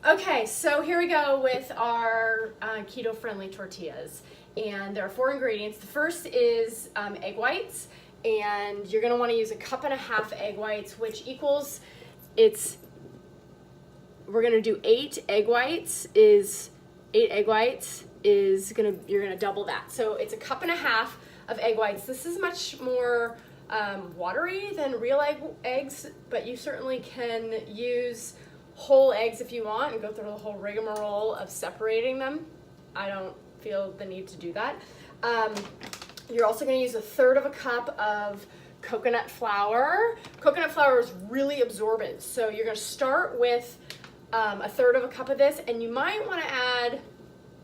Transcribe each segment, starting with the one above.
Okay, so here we go with our keto-friendly tortillas. And there are 4 ingredients. The first is egg whites, and you're gonna wanna use 1.5 cups egg whites, which equals, we're gonna do 8 egg whites you're gonna double that. So it's 1.5 cups of egg whites. This is much more watery than real eggs, but you certainly can use whole eggs if you want and go through the whole rigmarole of separating them. I don't feel the need to do that. You're also going to use 1/3 cup of coconut flour. Coconut flour is really absorbent, so you're going to start with 1/3 cup of this, and you might want to add,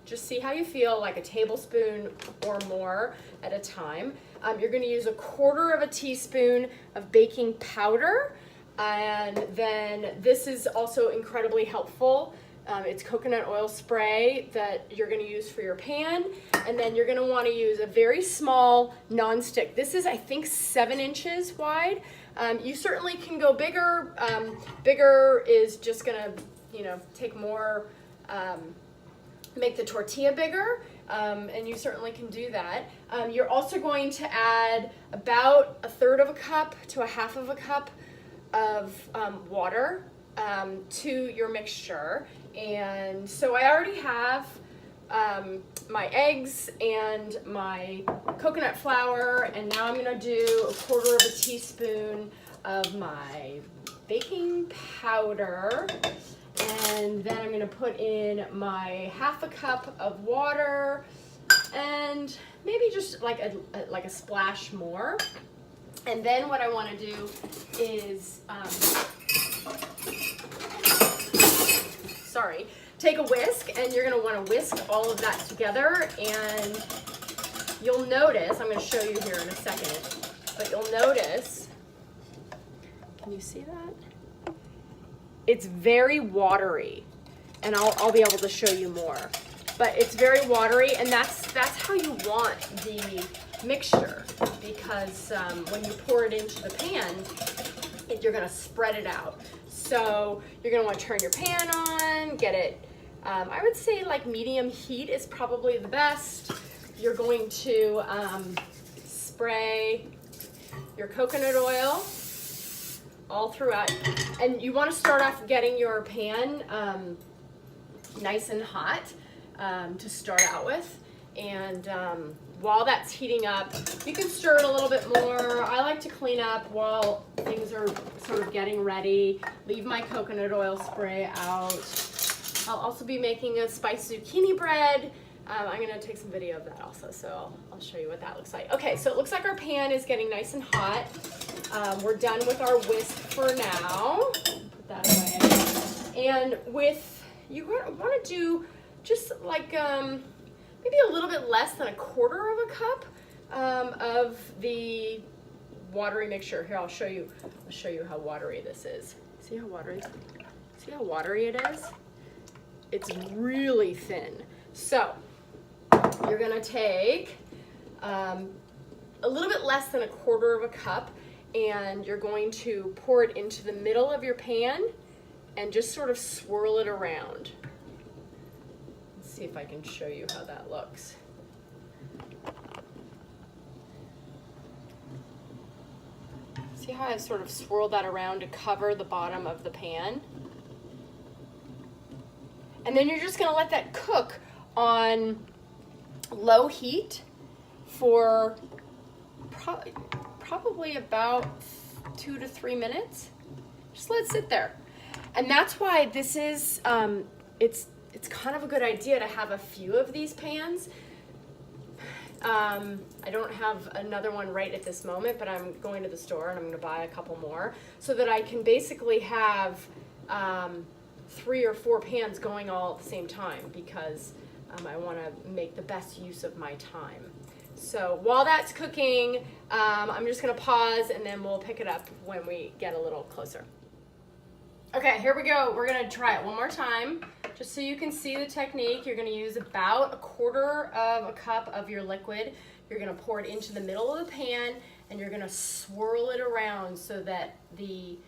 just see how you feel, like a tablespoon or more at a time. You're going to use 1/4 teaspoon of baking powder. And then this is also incredibly helpful. It's coconut oil spray that you're going to use for your pan. And then you're going to want to use a very small nonstick. This is, I think, 7 inches wide. You certainly can go bigger. Bigger is just going to, take more, make the tortilla bigger. And you certainly can do that. You're also going to add about 1/3 cup to 1/2 cup of water to your mixture. And so I already have my eggs and my coconut flour, and now I'm going to do 1/4 teaspoon of my baking powder, and then I'm going to put in my 1/2 cup of water, and maybe just like a splash more. And then what I want to do is, take a whisk, and you're going to want to whisk all of that together. And you'll notice, I'm going to show you here in a second, but you'll notice, can you see that? It's very watery, and I'll be able to show you more. But it's very watery, and that's how you want the mixture, because when you pour it into the pan, you're going to spread it out. So you're going to want to turn your pan on, get it, I would say like medium heat is probably the best. You're going to spray your coconut oil all throughout, and you want to start off getting your pan nice and hot to start out with. And while that's heating up, you can stir it a little bit more. I like to clean up while things are sort of getting ready. Leave my coconut oil spray out. I'll also be making a spiced zucchini bread. I'm gonna take some video of that also, so I'll show you what that looks like. Okay, so it looks like our pan is getting nice and hot. We're done with our whisk for now. Put that away. And you want to do just like maybe a little bit less than 1/4 cup of the watery mixture. Here, I'll show you how watery this is. See how watery it is? It's really thin. So you're gonna take a little bit less than 1/4 cup, and you're going to pour it into the middle of your pan and just sort of swirl it around. Let's see if I can show you how that looks. See how I sort of swirled that around to cover the bottom of the pan? And then you're just gonna let that cook on low heat for probably about 2 to 3 minutes. Just let it sit there. And that's why this is, it's kind of a good idea to have a few of these pans. I don't have another one right at this moment, but I'm going to the store and I'm gonna buy a couple more so that I can basically have 3 or 4 pans going all at the same time, because I want to make the best use of my time. So while that's cooking, I'm just going to pause, and then we'll pick it up when we get a little closer. Okay, here we go. We're going to try it one more time. Just so you can see the technique, you're going to use about 1/4 cup of your liquid. You're going to pour it into the middle of the pan, and you're going to swirl it around so that the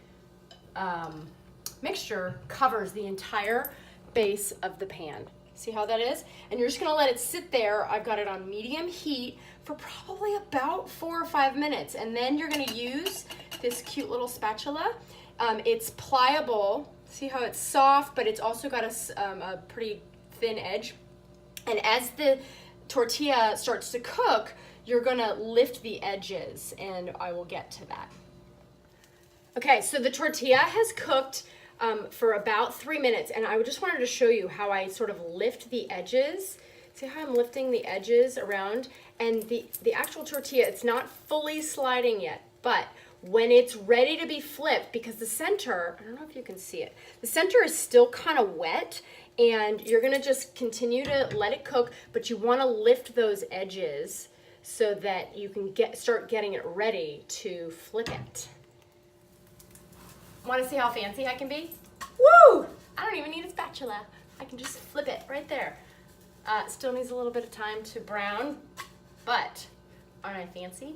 mixture covers the entire base of the pan. See how that is? And you're just gonna let it sit there. I've got it on medium heat for probably about 4 or 5 minutes. And then you're gonna use this cute little spatula. It's pliable. See how it's soft, but it's also got a pretty thin edge. And as the tortilla starts to cook, you're gonna lift the edges, and I will get to that. Okay, so the tortilla has cooked for about 3 minutes, and I just wanted to show you how I sort of lift the edges. See how I'm lifting the edges around? And the actual tortilla, it's not fully sliding yet, but when it's ready to be flipped, because the center, I don't know if you can see it, the center is still kind of wet, and you're gonna just continue to let it cook, but you wanna lift those edges so that you can start getting it ready to flip it. Want to see how fancy I can be? Woo! I don't even need a spatula. I can just flip it right there. Still needs a little bit of time to brown, but aren't I fancy?